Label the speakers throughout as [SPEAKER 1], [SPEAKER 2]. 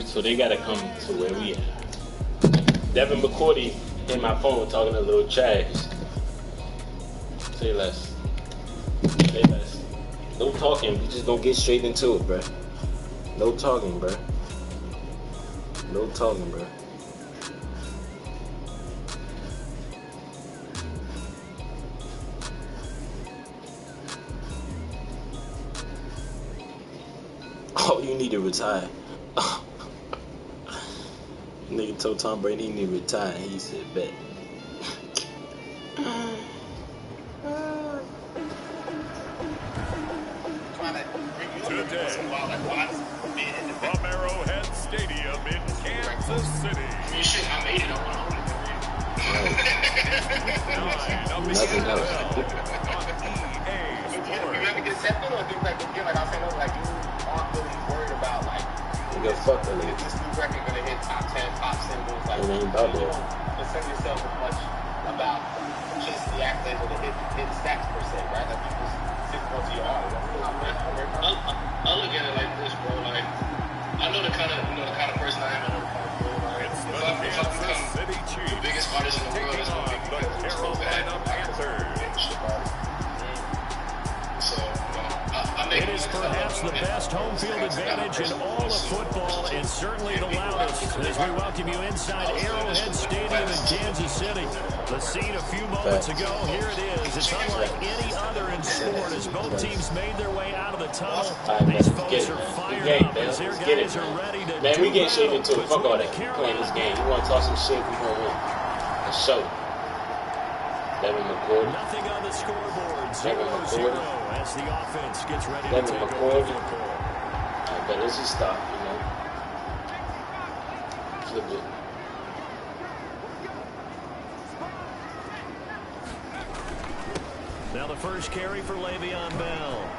[SPEAKER 1] So they gotta come to where we at. Devin McCourty in my phone talking a little trash. Say less. Say less. No talking. We just gonna get straight into it, bruh. No talking, bruh. No talking, bruh. Oh, you need to retire. Nigga told Tom Brady he need to retire. He said, bet.
[SPEAKER 2] Today, from Arrowhead Stadium in Kansas City.
[SPEAKER 3] I made it. I want to hold it.
[SPEAKER 1] Nothing else.
[SPEAKER 3] You ever get accepted or think like I was saying, like you aren't really worried about like
[SPEAKER 1] Nigga, fuck that nigga.
[SPEAKER 3] this new record gonna hit top 10 pop singles, like
[SPEAKER 1] It ain't about
[SPEAKER 3] you
[SPEAKER 1] that.
[SPEAKER 3] don't concern yourself as much about just the accolades or the hit stats per se, right? Like people's difficult to your art. I look at it like this, bro. Like I know the kind of person I am. I know the kind of bro. Like, if I become the biggest artist in the world, it's gonna be because I'm so bad.
[SPEAKER 2] It is perhaps the best home field advantage in all of football and certainly the loudest as we welcome you inside Arrowhead Stadium in Kansas City. The scene a few moments ago, here it is. It's unlike any other in sport as both teams made their way out of the tunnel. These folks are fired up as their guys are ready to
[SPEAKER 1] man, we get straight into it. Fuck all that. We're playing this game. You want to talk some shit, we gonna win. A show. Devin McCourty.
[SPEAKER 2] Nothing on the scoreboard.
[SPEAKER 1] Devin
[SPEAKER 2] 0-0
[SPEAKER 1] McCourty.
[SPEAKER 2] as the offense gets ready to
[SPEAKER 1] Devin
[SPEAKER 2] take over
[SPEAKER 1] McCourty.
[SPEAKER 2] the football.
[SPEAKER 1] But let's just stop, you know. Flip it.
[SPEAKER 2] Now the first carry for Le'Veon Bell.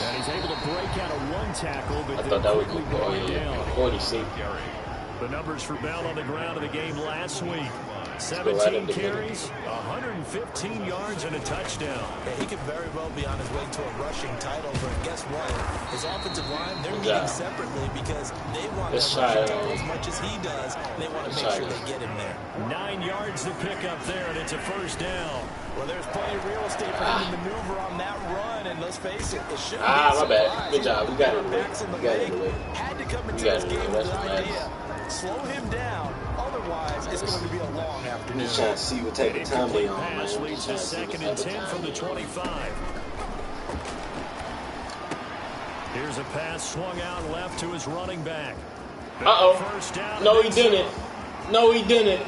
[SPEAKER 2] And he's able to break out of one tackle, but
[SPEAKER 1] I thought that was
[SPEAKER 2] quickly
[SPEAKER 1] good. Oh,
[SPEAKER 2] brought
[SPEAKER 1] yeah.
[SPEAKER 2] down.
[SPEAKER 1] 40 safety.
[SPEAKER 2] The numbers for Bell on the ground of the game last week.
[SPEAKER 1] go right
[SPEAKER 2] 17
[SPEAKER 1] up the
[SPEAKER 2] carries, 115 yards, and a touchdown.
[SPEAKER 4] Yeah, he could very well be on his way to a rushing title, but guess what? His offensive line, they're
[SPEAKER 1] Good
[SPEAKER 4] meeting
[SPEAKER 1] job.
[SPEAKER 4] separately because they want
[SPEAKER 1] Let's
[SPEAKER 4] that rushing
[SPEAKER 1] try,
[SPEAKER 4] title as much as he does. They want to
[SPEAKER 1] let's
[SPEAKER 4] make
[SPEAKER 1] try
[SPEAKER 4] sure
[SPEAKER 1] this.
[SPEAKER 4] they get him there.
[SPEAKER 2] 9 yards to pick up there, and it's a first down.
[SPEAKER 4] Well, there's plenty of real estate for him to maneuver on that run, and let's face it, it shouldn't be
[SPEAKER 1] Ah,
[SPEAKER 4] a
[SPEAKER 1] my bad.
[SPEAKER 4] surprise.
[SPEAKER 1] Good job. We got it away.
[SPEAKER 4] Backs in the
[SPEAKER 1] We got it
[SPEAKER 4] league,
[SPEAKER 1] away.
[SPEAKER 4] had to come
[SPEAKER 1] We
[SPEAKER 4] into
[SPEAKER 1] got
[SPEAKER 4] this
[SPEAKER 1] it
[SPEAKER 4] game
[SPEAKER 1] away.
[SPEAKER 4] with
[SPEAKER 1] That's
[SPEAKER 4] an
[SPEAKER 1] nice.
[SPEAKER 4] idea. Slow him down. Otherwise, it's going to be a long afternoon.
[SPEAKER 1] Just trying to see what type of time they on, man.
[SPEAKER 2] Pass leads to
[SPEAKER 1] Just trying to see
[SPEAKER 2] second
[SPEAKER 1] what
[SPEAKER 2] and
[SPEAKER 1] type
[SPEAKER 2] 10
[SPEAKER 1] of
[SPEAKER 2] from the
[SPEAKER 1] time they on.
[SPEAKER 2] 25. Here's a pass swung out left to his running back.
[SPEAKER 1] Uh-oh.
[SPEAKER 2] First down.
[SPEAKER 1] No, he didn't. No, he didn't.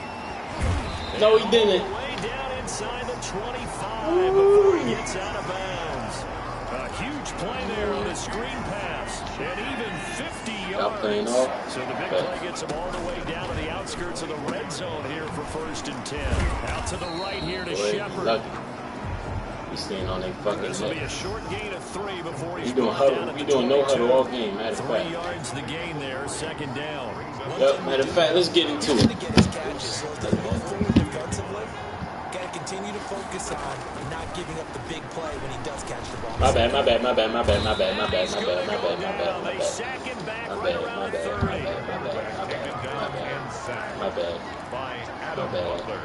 [SPEAKER 1] No, he didn't.
[SPEAKER 2] Way down inside the 25 before he gets out of bounds. A huge play there on the screen pass. And even 50
[SPEAKER 1] Y'all playing
[SPEAKER 2] yards.
[SPEAKER 1] off?
[SPEAKER 2] So the big play gets him all the way down to the outskirts of the red zone here for first and 10. Out to the right here to
[SPEAKER 1] Boy,
[SPEAKER 2] Shepard.
[SPEAKER 1] lucky. He's staying on that fucking
[SPEAKER 2] This will be
[SPEAKER 1] neck.
[SPEAKER 2] a short gain of 3 before he's
[SPEAKER 1] We doing
[SPEAKER 2] brought down
[SPEAKER 1] huddle.
[SPEAKER 2] at
[SPEAKER 1] We
[SPEAKER 2] the
[SPEAKER 1] doing no
[SPEAKER 2] 22.
[SPEAKER 1] huddle all game. Matter of
[SPEAKER 2] 3
[SPEAKER 1] fact.
[SPEAKER 2] yards the gain there, second down.
[SPEAKER 1] Yep. Matter of fact, let's get into
[SPEAKER 4] He's
[SPEAKER 1] it.
[SPEAKER 4] going to get his catches. So if they move forward defensively, got to continue to focus on not giving up the big play when he does catch the ball.
[SPEAKER 1] My bad. My bad. My bad. My bad. My bad. My bad. My bad. My bad. My bad. My
[SPEAKER 2] They
[SPEAKER 1] bad.
[SPEAKER 2] sack him back
[SPEAKER 1] My
[SPEAKER 2] right
[SPEAKER 1] bad.
[SPEAKER 2] around
[SPEAKER 1] My
[SPEAKER 2] the
[SPEAKER 1] bad.
[SPEAKER 2] 30.
[SPEAKER 1] My bad. My bad. My bad. My bad.
[SPEAKER 2] By
[SPEAKER 1] Adam Butler.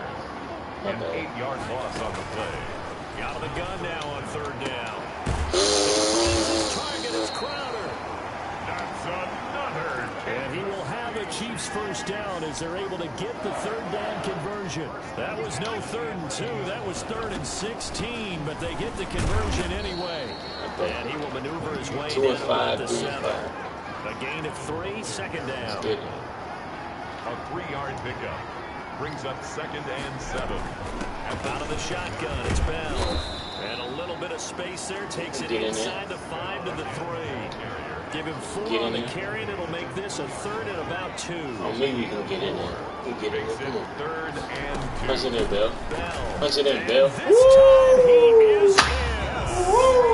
[SPEAKER 1] My
[SPEAKER 2] An
[SPEAKER 1] bad.
[SPEAKER 2] 8-yard loss on the play. Out of the gun now on third down. His target is Crowder. That's another. And he will have a Chiefs first down as they're able to get the third down conversion. That was no 3rd and 2. That was 3rd and 16, but they get the conversion anyway. And he will maneuver his way
[SPEAKER 1] 2
[SPEAKER 2] down
[SPEAKER 1] and 5.
[SPEAKER 2] to
[SPEAKER 1] 3
[SPEAKER 2] the
[SPEAKER 1] and
[SPEAKER 2] 7.
[SPEAKER 1] 5.
[SPEAKER 2] A gain of 3, second down.
[SPEAKER 1] Good.
[SPEAKER 5] A 3-yard pickup brings up 2nd and 7.
[SPEAKER 2] Out of the shotgun, it's Bell. And a little bit of space there. Takes it
[SPEAKER 1] Get in
[SPEAKER 2] inside the 5 to the 3. Give him 4
[SPEAKER 1] Get
[SPEAKER 2] on
[SPEAKER 1] in
[SPEAKER 2] the
[SPEAKER 1] there.
[SPEAKER 2] carry, and it'll make this a 3rd and about 2.
[SPEAKER 1] Oh, maybe you can get in there. You can get in
[SPEAKER 5] Makes
[SPEAKER 1] there.
[SPEAKER 5] it
[SPEAKER 1] Come on.
[SPEAKER 5] 3rd and 2.
[SPEAKER 1] Punch it in, Bill.
[SPEAKER 2] Bell.
[SPEAKER 1] Punch it in,
[SPEAKER 2] And
[SPEAKER 1] Bill.
[SPEAKER 2] this time he is in.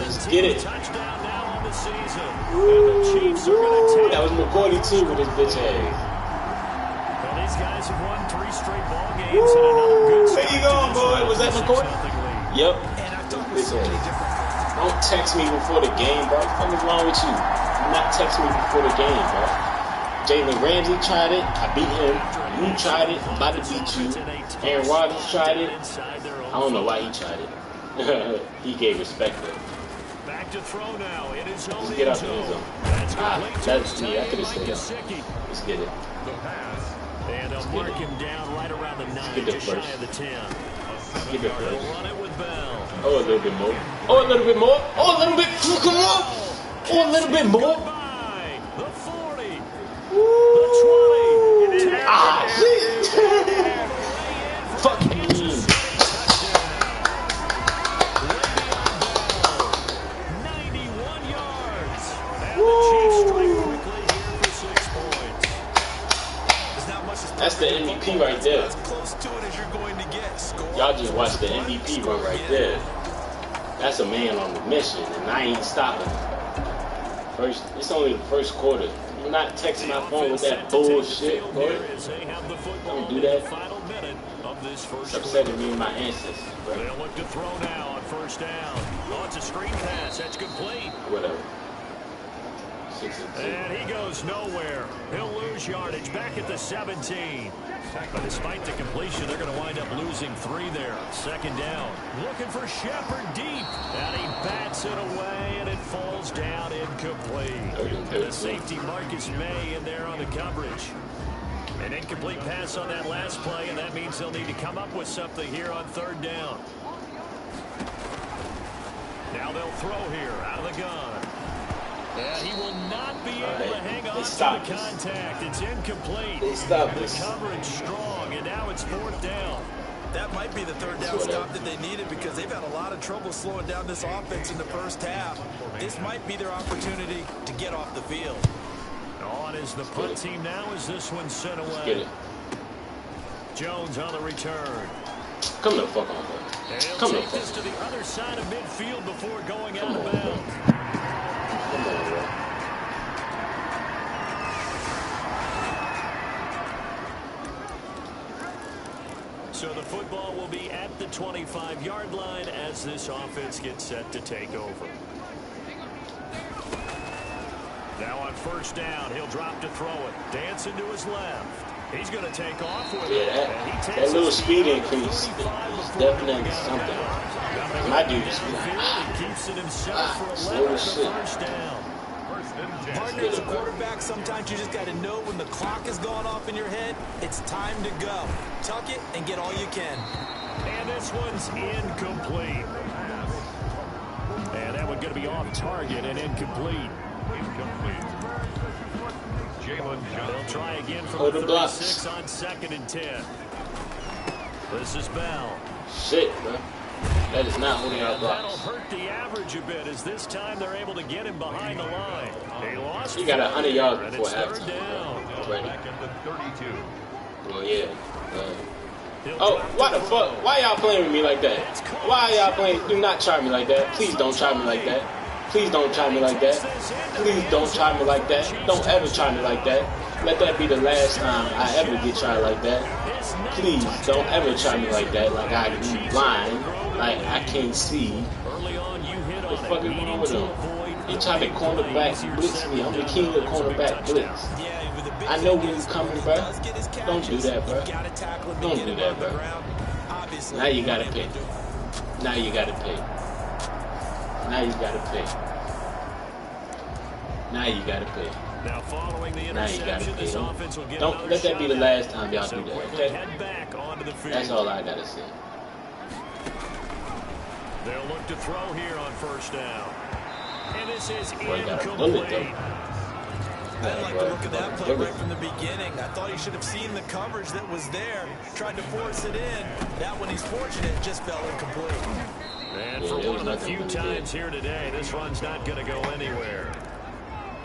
[SPEAKER 2] His
[SPEAKER 1] get it.
[SPEAKER 2] 17th touchdown now on the season. And the Chiefs are going to take
[SPEAKER 1] That was McCourty, too, with his bitch ass.
[SPEAKER 2] Well, these guys have won 3 straight ball games and another good start.
[SPEAKER 1] Where you going,
[SPEAKER 2] to this
[SPEAKER 1] boy?
[SPEAKER 2] one.
[SPEAKER 1] Was that
[SPEAKER 2] 6-0
[SPEAKER 1] McCourty?
[SPEAKER 2] lead.
[SPEAKER 1] Yep.
[SPEAKER 4] And I've talked with
[SPEAKER 1] Bitch
[SPEAKER 4] so many
[SPEAKER 1] ass.
[SPEAKER 4] different folks
[SPEAKER 1] Don't text me before the game, bro. What is wrong with you? Do not text me before the game, bro. Jalen Ramsey tried it. I beat him. You tried it. I'm about to beat you. Aaron Rodgers tried it. I don't know why he tried it. He gave respect though.
[SPEAKER 2] Back to throw now. It is
[SPEAKER 1] Let's get out the end zone. That's me. I could have said that. Let's get it.
[SPEAKER 2] And they'll mark him down right around the 9, just shy of the 10.
[SPEAKER 1] Get the first.
[SPEAKER 2] They'll run it with Bell.
[SPEAKER 1] Oh, a little bit more. Oh, a little bit more. Oh, a little bit. Come on. Oh, a little bit more.
[SPEAKER 2] Goodbye. The 40.
[SPEAKER 1] Woo.
[SPEAKER 2] The 20.
[SPEAKER 1] Ah, shit. Fuck me.
[SPEAKER 2] 91 yards. And the Chiefs strike quickly here for 6 points.
[SPEAKER 1] That's the MVP right there. Y'all just watched the MVP run right there. That's a man on the mission, and I ain't stopping. It's only the first quarter. Do not text my phone with that bullshit, boy. Don't do that. It's upsetting me and my ancestors, bro.
[SPEAKER 2] They'll look to throw now on first down. Oh, it's a screen pass. That's complete.
[SPEAKER 1] Whatever. 6 and 2.
[SPEAKER 2] And he goes nowhere. He'll lose yardage back at the 17. But despite the completion, they're going to wind up losing 3 there. Second down. Looking for Shepard deep. And he bats it away, and it falls down incomplete. The safety Marcus May in there on the coverage. An incomplete pass on that last play, and that means they'll need to come up with something here on third down. Now they'll throw here out of the gun. And he will not be able to hang on to the contact. It's incomplete. The coverage strong, and now it's fourth down.
[SPEAKER 4] That might be the third down stop that they needed because they've had a lot of trouble slowing down this offense in the first half. This might be their opportunity to get off the field.
[SPEAKER 2] On is the punt team now as this one's sent away. Jones on the return.
[SPEAKER 1] Come the fuck on, bro.
[SPEAKER 2] Come take this to the other side of midfield before going out of bounds.
[SPEAKER 1] Come on, bro.
[SPEAKER 2] So the football will be at the 25-yard line as this offense gets set to take over. Now on first down, he'll drop to throw it. Dancing to his left. He's going to take off with it.
[SPEAKER 1] That little speed increase is definitely something. My dude is
[SPEAKER 2] keeps it himself for 11 first down.
[SPEAKER 4] Partner, as a quarterback, sometimes you just got to know when the clock is going off in your head, it's time to go. Tuck it and get all you can.
[SPEAKER 2] And this one's incomplete. And that one's going to be off target and incomplete. They'll try again from the 36 on 2nd and 10. This is Bell.
[SPEAKER 1] Shit, bro. That is not holding our blocks.
[SPEAKER 2] That'll hurt the average a bit as this time they're able to get him behind the line. They lost.
[SPEAKER 1] He got 100 yards before
[SPEAKER 2] halftime.
[SPEAKER 1] Well, yeah. Oh, why the fuck? Why y'all playing with me like that? Why y'all playing? Do not try me like that. Please don't try me like that. Please don't try me like that. Please don't try me like that. Don't ever try me like that. Let that be the last time I ever get tried like that. Please don't ever try me like that. Like I be blind. Like I can't see. What the fuck is wrong with him? He tried to cornerback blitz me. I'm the king of cornerback blitz. I know when you're coming, bro. Don't do that, bro. Don't do that, bro. Now you gotta pay. Now you gotta pay. Now you gotta pay. Now you gotta pay.
[SPEAKER 2] Now following the interception, this offense will get
[SPEAKER 1] Don't let that be the last time y'all do that, okay?
[SPEAKER 2] Head back onto the field.
[SPEAKER 1] That's all I gotta say.
[SPEAKER 2] They'll look to throw here on first down. And this is
[SPEAKER 1] incomplete.
[SPEAKER 4] I didn't like the look of that play right from the beginning. I thought he should have seen the coverage that was there. Tried to force it in. That one he's fortunate, just fell incomplete.
[SPEAKER 2] And for one of the few times here today, this run's not going to go anywhere.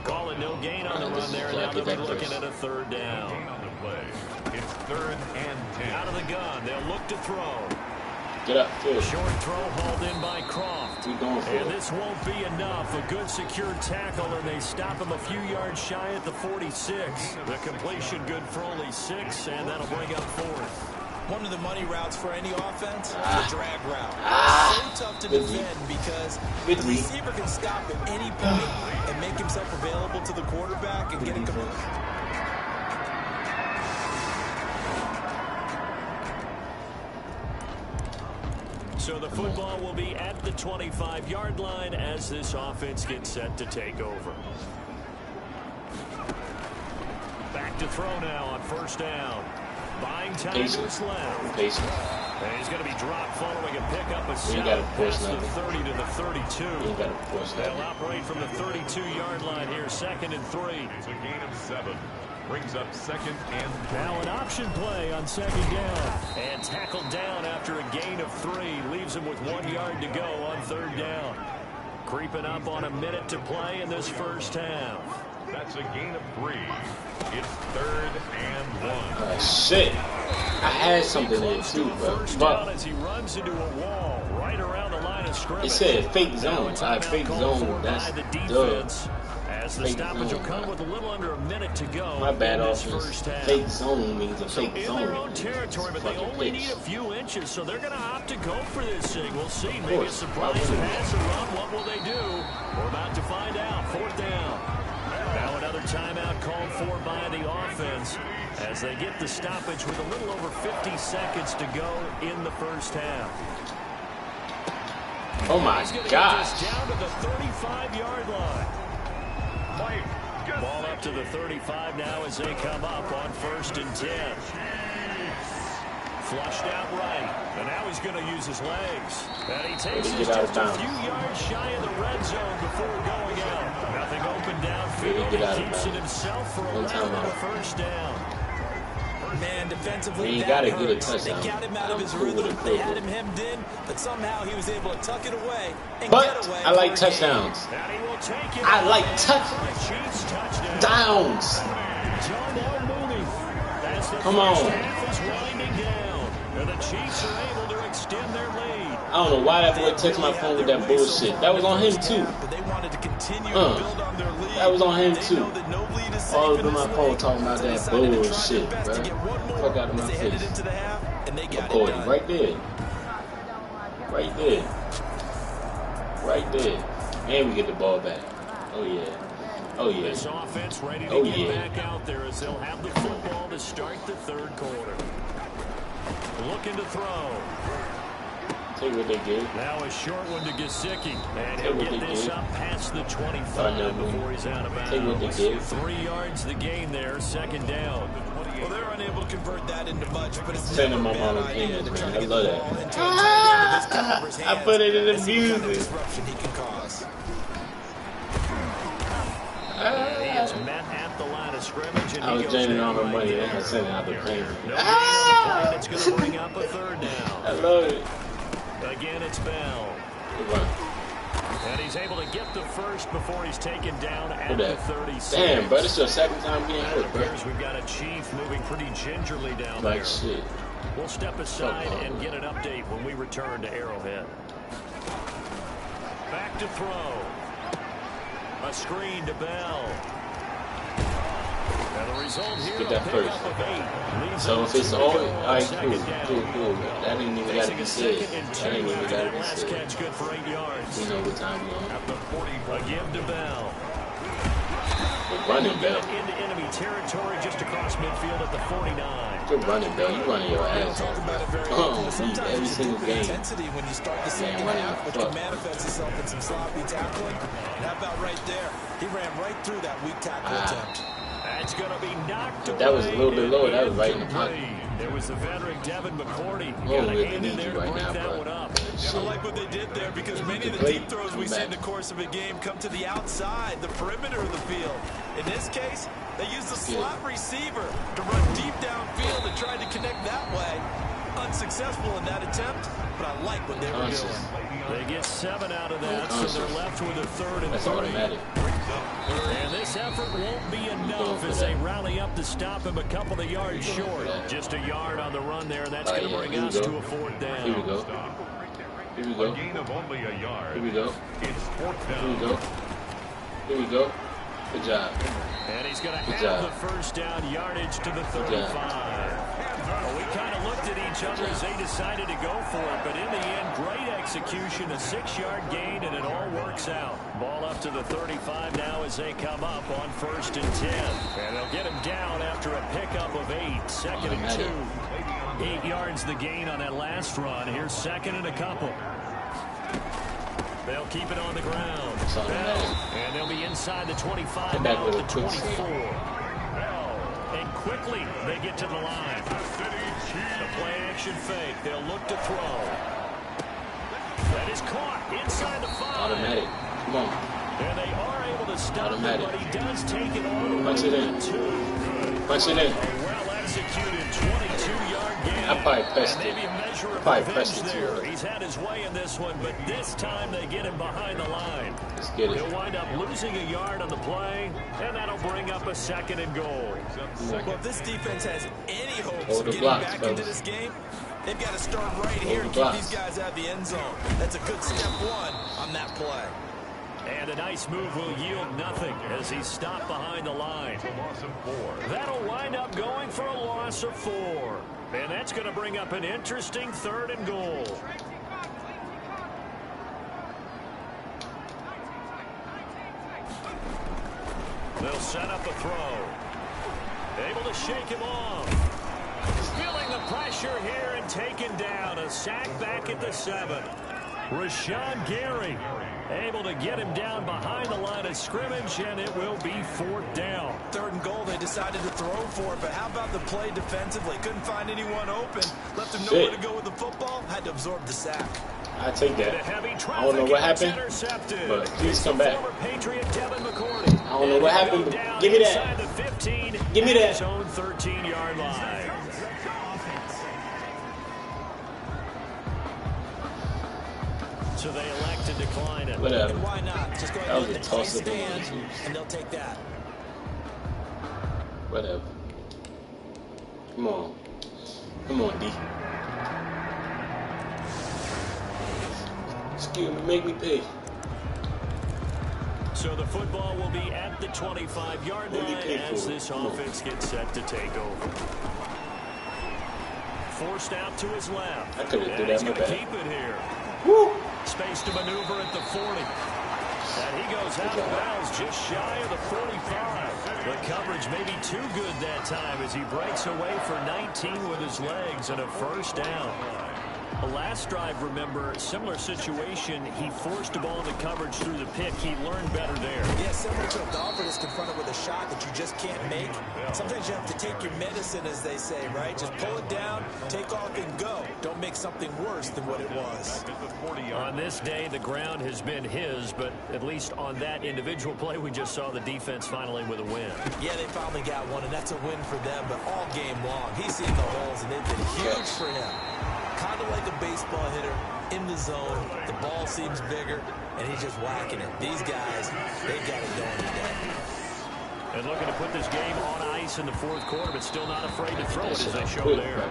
[SPEAKER 2] Calling no gain on the run there, and now they'll be looking at a third down.
[SPEAKER 5] It's 3rd and 10.
[SPEAKER 2] Out of the gun, they'll look to throw.
[SPEAKER 1] Get up, too.
[SPEAKER 2] Short throw hauled in by Croft.
[SPEAKER 1] Keep going for it.
[SPEAKER 2] And this won't be enough. A good secure tackle, and they stop him a few yards shy at the 46. The completion good for only 6, and that'll bring up 4th.
[SPEAKER 4] One of the money routes for any offense, the drag route. So tough to defend because the receiver can stop at any point and make himself available to the quarterback and get it complete.
[SPEAKER 2] So the football will be at the 25-yard line as this offense gets set to take over. Back to throw now on first down. Buying time to his left. And he's going to be dropped following a pickup. A shot past the 30 to the 32. They'll operate from the 32-yard line here, 2nd and 3.
[SPEAKER 5] It's a gain of 7. Brings up 2nd and 3.
[SPEAKER 2] Now an option play on 2nd down. And tackled down after a gain of 3. Leaves him with 1 yard to go on 3rd down. Creeping up on a minute to play in this first half.
[SPEAKER 5] That's a gain of 3. It's 3rd and 1.
[SPEAKER 1] Shit. I had something there too, bro.
[SPEAKER 2] First down as he runs into a wall right around the line of scrimmage.
[SPEAKER 1] It said fake zone. Fake zone. That's
[SPEAKER 2] the defense. As the stoppage will come with a little under a minute to go.
[SPEAKER 1] My bad,
[SPEAKER 2] in this
[SPEAKER 1] offense.
[SPEAKER 2] first half.
[SPEAKER 1] Fake zone means a fake
[SPEAKER 2] in
[SPEAKER 1] zone.
[SPEAKER 2] their own territory, but they only need a few inches, so they're going to opt to go for this thing. We'll see. Maybe a surprise pass or run. What will they do? We're about to find out. 4th down. Now another timeout called for by the offense as they get the stoppage with a little over 50 seconds to go in the first half.
[SPEAKER 1] Oh my gosh.
[SPEAKER 2] Down to the 35-yard line. Ball up to the 35 now as they come up on 1st and 10. Flushed out right. And now he's going to use his legs. And he takes us just a few yards shy of the red zone before going out. Nothing open downfield. He keeps it himself for 11 on the first down.
[SPEAKER 4] Man, defensively,
[SPEAKER 1] you gotta get a
[SPEAKER 4] they
[SPEAKER 1] touchdown.
[SPEAKER 4] got him out of his rhythm. They had him hemmed in, but somehow he was able to tuck it away and
[SPEAKER 1] But
[SPEAKER 4] get away.
[SPEAKER 1] I like touchdowns. I like touchdowns. Come on.
[SPEAKER 2] The Chiefs are able to extend their lead.
[SPEAKER 1] I don't know why that boy texted my phone with that bullshit. That was on him too. That was on him too. All over my phone talking about that bullshit, bro. Fuck out of my face. McCoy, right there. Right there. Right there. And we get the ball back. Oh yeah. Oh yeah.
[SPEAKER 2] This offense ready to get back out there as they'll have the football to start the 3rd quarter. Looking to throw.
[SPEAKER 1] Take what they did.
[SPEAKER 2] Now a short one to Gesicki. And he'll get this up past the 25 before he's out of bounds.
[SPEAKER 1] Take what they did.
[SPEAKER 2] 3 yards the gain there, 2nd down.
[SPEAKER 4] Well, they're unable to convert that into much, but it's
[SPEAKER 1] Send him
[SPEAKER 4] never
[SPEAKER 1] on
[SPEAKER 4] been
[SPEAKER 1] my
[SPEAKER 4] an idea
[SPEAKER 1] opinion,
[SPEAKER 4] to
[SPEAKER 1] man.
[SPEAKER 4] try
[SPEAKER 1] I
[SPEAKER 4] to get
[SPEAKER 1] love
[SPEAKER 4] the
[SPEAKER 1] that.
[SPEAKER 4] ball into a tight end of his caliber's hands.
[SPEAKER 1] I put it in the
[SPEAKER 4] and see what kind of
[SPEAKER 1] music.
[SPEAKER 4] disruption he can cause.
[SPEAKER 2] He is met at the line of scrimmage. And
[SPEAKER 1] I was draining all my money and I sent it out the plane.
[SPEAKER 2] It's going to bring up a 3rd down.
[SPEAKER 1] I love it.
[SPEAKER 2] Again, it's Bell. And he's able to get the first before he's taken down at the 36.
[SPEAKER 1] Damn, bro, this is your 2nd time getting hurt, bro.
[SPEAKER 2] We've got a Chief moving pretty gingerly down
[SPEAKER 1] like
[SPEAKER 2] there.
[SPEAKER 1] Shit.
[SPEAKER 2] We'll step aside and get an update when we return to Arrowhead. Back to throw. A screen to Bell. And the result here,
[SPEAKER 1] get that first. So if it's all right, cool. That ain't even got to be said. That ain't even got to be said.
[SPEAKER 2] Catch good for 8 yards.
[SPEAKER 1] We know what time we're on.
[SPEAKER 2] At the 40, a give to Bell.
[SPEAKER 1] Good running, Bell.
[SPEAKER 2] Into enemy territory just across midfield at the 49.
[SPEAKER 1] Good running, Bell. You running your ass off. Every single game.
[SPEAKER 4] Intensity when you start the second half, which can manifest itself in some sloppy tackling. And how about right there? He ran right through that weak tackle attempt.
[SPEAKER 2] That's going to be knocked away.
[SPEAKER 1] That was a little bit lower. That was right in the pocket.
[SPEAKER 2] It was the veteran Devin McCourty.
[SPEAKER 1] Oh, we need you right now, bro.
[SPEAKER 4] I like what they did there because many of the deep throws we see in the course of a game come to the outside, the perimeter of the field. In this case, they used the slot receiver to run deep downfield and tried to connect that way. Unsuccessful in that attempt, but I like what they were doing.
[SPEAKER 2] They get 7 out of that, so they're left with a 3rd and 3.
[SPEAKER 1] That's automatic.
[SPEAKER 2] And this effort won't be enough as they rally up to stop him a couple of yards short. Just a yard on the run there, and that's going to bring us to a 4th down.
[SPEAKER 1] Here we go. Here we go.
[SPEAKER 5] A gain of only a yard.
[SPEAKER 1] Here we go.
[SPEAKER 5] It's 4th down.
[SPEAKER 1] Here we go. Here we go. Good job.
[SPEAKER 2] And he's going to have the first down yardage to the 35. Well, we kind of looked at each other as they decided to go for it, but in the end, great execution, a 6-yard gain, and it all works out. Ball up to the 35 now as they come up on 1st and 10. And they'll get him down after a pickup of 8, 2nd and 2. 8 yards the gain on that last run. Here's 2nd and a couple. They'll keep it on the ground. And they'll be inside the 25 now at the 24. And quickly they get to the line. The play action fake. They'll look to throw. That is caught inside the 5.
[SPEAKER 1] Automatic. Come on.
[SPEAKER 2] And they are able to stop him, but he does take it all the way
[SPEAKER 1] Punch it in.
[SPEAKER 2] to 2.
[SPEAKER 1] Punch it in.
[SPEAKER 2] A well-executed 22-yard gain.
[SPEAKER 1] I probably pressed it.
[SPEAKER 2] Maybe a measure of
[SPEAKER 1] Probably
[SPEAKER 2] revenge
[SPEAKER 1] pressed it
[SPEAKER 2] there.
[SPEAKER 1] too.
[SPEAKER 2] He's had his way in this one, but this time they get him behind the line.
[SPEAKER 1] Let's get it.
[SPEAKER 2] He'll wind up losing a yard on the play, and that'll bring up a 2nd and goal.
[SPEAKER 4] Well, if this defense has any hopes
[SPEAKER 1] Hold
[SPEAKER 4] of
[SPEAKER 1] the
[SPEAKER 4] getting
[SPEAKER 1] blocks,
[SPEAKER 4] back
[SPEAKER 1] fellas.
[SPEAKER 4] into this game, they've got to start right here and
[SPEAKER 1] the
[SPEAKER 4] keep
[SPEAKER 1] blocks.
[SPEAKER 4] these guys out of the end zone. That's a good step 1 on that play.
[SPEAKER 2] And a nice move will yield nothing as he's stopped behind the line. That'll wind up going for a loss of 4. And that's going to bring up an interesting 3rd and goal. They'll set up a throw. Able to shake him off. Feeling the pressure here and taken down. A sack back at the 7. Rashawn Gary able to get him down behind the line of scrimmage, and it will be 4th down.
[SPEAKER 4] 3rd and goal, they decided to throw for it, but how about the play defensively? Couldn't find anyone open. Left him nowhere to go with the football. Had to absorb the sack.
[SPEAKER 1] I take that.
[SPEAKER 2] I
[SPEAKER 1] don't know what happened, but please come back. I don't know what happened, but give me that. Give me that.
[SPEAKER 2] His own 13-yard line. So they elect to decline it.
[SPEAKER 1] Whatever.
[SPEAKER 4] And why not? Just go ahead and let the play stand, and they'll take that.
[SPEAKER 1] Whatever. Come on. Come on, D. Excuse me, make me pay.
[SPEAKER 2] So the football will be at the 25-yard line as this offense gets set to take over. Forced out to his left.
[SPEAKER 1] I could have did
[SPEAKER 2] He's
[SPEAKER 1] that in
[SPEAKER 2] going
[SPEAKER 1] my
[SPEAKER 2] to
[SPEAKER 1] bag.
[SPEAKER 2] keep it here.
[SPEAKER 1] Woo!
[SPEAKER 2] Space to maneuver at the 40. And he goes out of bounds just shy of the 45. The coverage may be too good that time as he breaks away for 19 with his legs and a 1st down. The last drive, remember, similar situation. He forced the ball into coverage through the pick. He learned better there.
[SPEAKER 4] Yeah, similar to a golfer that's confronted with a shot that you just can't make. Sometimes you have to take your medicine, as they say, right? Just pull it down, take off, and go. Don't make something worse than what it was.
[SPEAKER 2] On this day, the ground has been his, but at least on that individual play, we just saw the defense finally with a win.
[SPEAKER 4] Yeah, they finally got one, and that's a win for them, but all game long, he's seen the holes, and they've been huge for him. Kind of like a baseball hitter in the zone. The ball seems bigger, and he's just whacking it. These guys, they've got it going today.
[SPEAKER 2] And looking to put this game on ice in the 4th quarter, but still not afraid to throw it as they show there.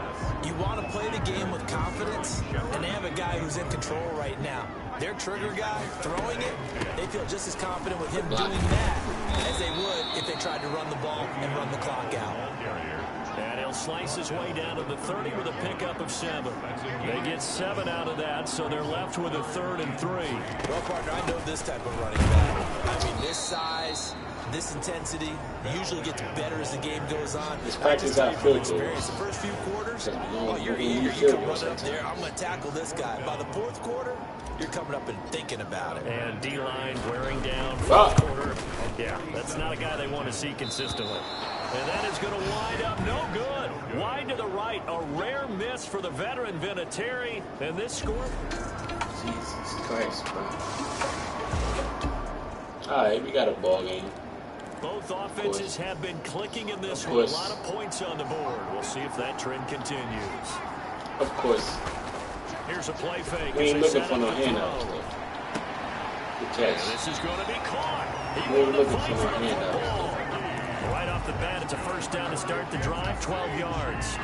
[SPEAKER 4] You want to play the game with confidence, and they have a guy who's in control right now. Their trigger guy, throwing it, they feel just as confident with him doing that as they would if they tried to run the ball and run the clock out.
[SPEAKER 2] And he'll slice his way down to the 30 with a pickup of 7. They get 7 out of that, so they're left with a 3rd and 3.
[SPEAKER 4] Well, partner, I know this type of running back. I mean, this size, this intensity usually gets better as the game goes on.
[SPEAKER 1] This practice I feel
[SPEAKER 4] experience. The first few quarters, you're eager. You can run up there. I'm going to tackle this guy. By the 4th quarter, you're coming up and thinking about it.
[SPEAKER 2] And D-line wearing down 4th quarter. Yeah, that's not a guy they want to see consistently. And that is going to wind up no good. Wide to the right, a rare miss for the veteran Vinatieri. And this score?
[SPEAKER 1] Jesus Christ, bro. All right, we got a ball game.
[SPEAKER 2] Both offenses have been clicking in this one. A lot of points on the board. We'll see if that trend continues.
[SPEAKER 1] Of course.
[SPEAKER 2] Here's a play fake.
[SPEAKER 1] We ain't looking for no handouts. Good catch.
[SPEAKER 2] This is going to be caught.
[SPEAKER 1] We ain't looking for no handouts.
[SPEAKER 2] Right off the bat, it's a 1st down to start the drive, 12 yards.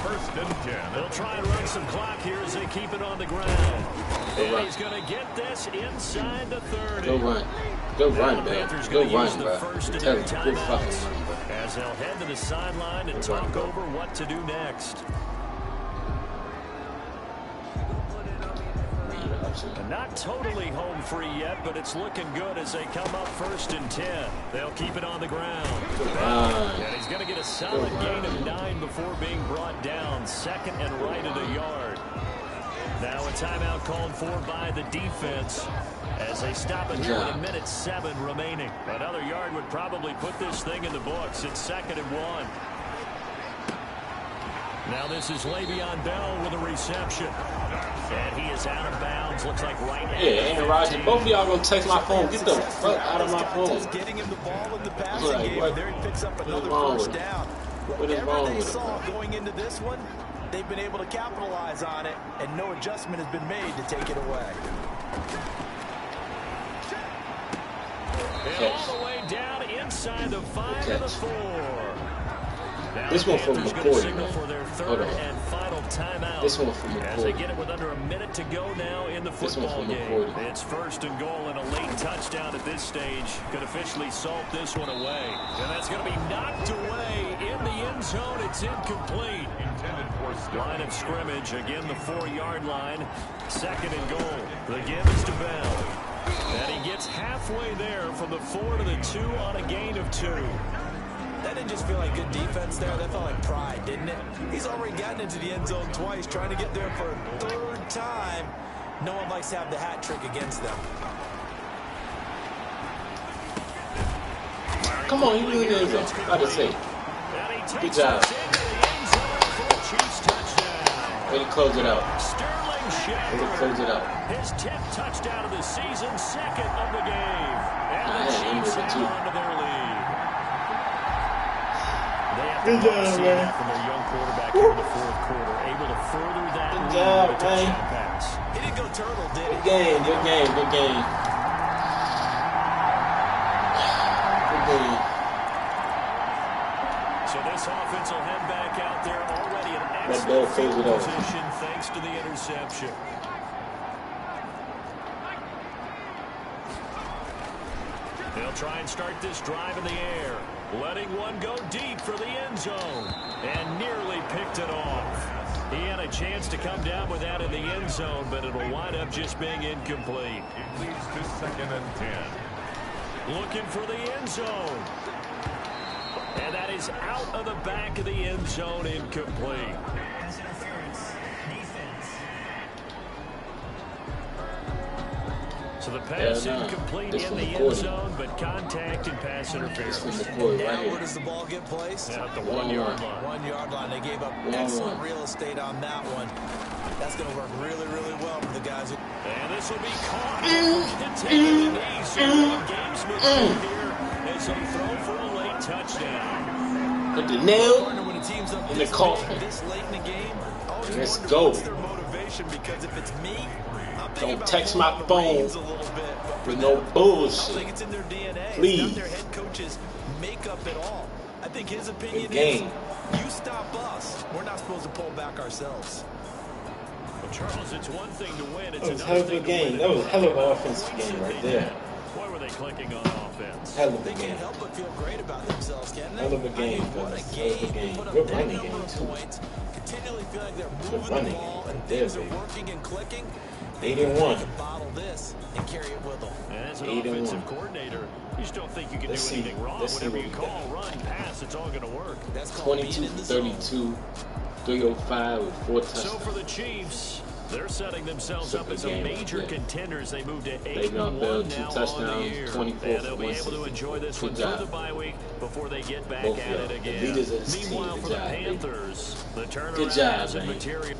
[SPEAKER 5] first and 10.
[SPEAKER 2] They'll try and run some clock here as they keep it on the ground. And he's going to get this inside the 30.
[SPEAKER 1] Go run. Go run, man. Go run, bro.
[SPEAKER 2] Tell good fucking run, as they'll head to the sideline and talk over what to do next. And not totally home free yet, but it's looking good as they come up first and 10. They'll keep it on the ground. And he's going to get a solid gain of 9 before being brought down. Second and right at a yard. Now a timeout called for by the defense as they stop it here with 1:07 remaining. Another yard would probably put this thing in the books. It's 2nd and 1. Now this is Le'Veon Bell with a reception. And he is out of bounds. Looks like right at
[SPEAKER 1] Aaron Rodgers. Both of y'all gonna text my phone. Get the fuck out of my phone.
[SPEAKER 4] Getting him the ball in the passing game. And there he picks up another first down.
[SPEAKER 1] What is wrong with
[SPEAKER 4] saw going into this one, they've been able to capitalize on it, and no adjustment has been made to take it away.
[SPEAKER 2] And all the way down inside the 5 to the 4. Now
[SPEAKER 1] this one from McCoy, man.
[SPEAKER 2] Hold on. And final timeout.
[SPEAKER 1] This one from McCoy.
[SPEAKER 2] As they get it with under a minute to go now in the football game. It's 1st and goal, and a late touchdown at this stage could officially salt this one away. And that's going to be knocked away in the end zone. It's incomplete. Line of scrimmage, again the 4-yard line. 2nd and goal. The give is to Bell. And he gets halfway there from the 4 to the 2 on a gain of 2.
[SPEAKER 4] That didn't just feel like good defense there. That felt like pride, didn't it? He's already gotten into the end zone twice, trying to get there for a 3rd time. No one likes to have the hat trick against them.
[SPEAKER 1] Come on, you really did it. About to say. Good job. Way to close it out. Way to close it out.
[SPEAKER 2] His 10th touchdown of the season, 2nd of the game. And the Chiefs hang on to their lead.
[SPEAKER 1] Good job, man.
[SPEAKER 2] From their young quarterback here in the 4th quarter, able to further that
[SPEAKER 1] good
[SPEAKER 2] lead
[SPEAKER 1] job,
[SPEAKER 2] with a touchdown pass.
[SPEAKER 4] He didn't go turtle, did he?
[SPEAKER 1] Good game, good game, good game. Good game.
[SPEAKER 2] So this offense will head back out there already in excellent field position thanks to the interception. They'll try and start this drive in the air. Letting one go deep for the end zone. And nearly picked it off. He had a chance to come down with that in the end zone, but it'll wind up just being incomplete.
[SPEAKER 5] It leads to 2nd and 10.
[SPEAKER 2] Looking for the end zone. And that is out of the back of the end zone, incomplete.
[SPEAKER 6] Pass interference. Defense.
[SPEAKER 2] So the pass incomplete in the end zone, but contact and pass interference.
[SPEAKER 4] Now where does the ball get placed?
[SPEAKER 2] At the 1-yard line.
[SPEAKER 4] 1-yard line. They gave up excellent real estate on that one. That's going to work really, really well for the guys.
[SPEAKER 2] And this will be caught. Taking the knee. So gamesmanship here as they throw for a late touchdown.
[SPEAKER 1] Put the nail in the coffin.
[SPEAKER 4] This late in the game,
[SPEAKER 1] let's go.
[SPEAKER 4] their motivation, because if it's me,
[SPEAKER 1] don't text my phone with no bullshit.
[SPEAKER 4] I think it's in their DNA.
[SPEAKER 1] Please.
[SPEAKER 4] It's not their head coach's makeup at all. I think his opinion
[SPEAKER 1] is,
[SPEAKER 4] you stop us. We're not supposed to pull back ourselves.
[SPEAKER 2] Well, Charles, it's one thing to win. It's
[SPEAKER 1] that was a hell of a game. That was a hell of an offensive game right there.
[SPEAKER 2] Why were they clicking on offense?
[SPEAKER 1] Hell of a
[SPEAKER 4] They
[SPEAKER 1] game.
[SPEAKER 4] can't help but feel great about themselves, can they?
[SPEAKER 1] Hell of a game,
[SPEAKER 4] what a
[SPEAKER 1] fellas.
[SPEAKER 4] game.
[SPEAKER 1] Hell of a game.
[SPEAKER 4] Put up
[SPEAKER 1] Good
[SPEAKER 4] that
[SPEAKER 1] running
[SPEAKER 4] number
[SPEAKER 1] game,
[SPEAKER 4] of
[SPEAKER 1] too.
[SPEAKER 4] points. Continually feeling like they're
[SPEAKER 1] Good
[SPEAKER 4] moving
[SPEAKER 1] running
[SPEAKER 4] the ball
[SPEAKER 1] game.
[SPEAKER 4] and
[SPEAKER 1] There,
[SPEAKER 4] things are
[SPEAKER 1] baby.
[SPEAKER 4] working and clicking.
[SPEAKER 1] 8-1.
[SPEAKER 4] Bottle this and carry it with them.
[SPEAKER 2] And as an
[SPEAKER 1] 8-1.
[SPEAKER 2] offensive coordinator, you just don't think you can do anything wrong. Whatever you call, run, pass, it's all going to work.
[SPEAKER 4] That's called
[SPEAKER 1] 22 for 32, 305 with 4 touchdowns.
[SPEAKER 2] So for the Chiefs, they're setting themselves up as a major contender as they move to 8-1 now on the year. And they'll be able to enjoy this one through the bye week before they get back at it again. Meanwhile, for the Panthers, the turnaround hasn't materialized.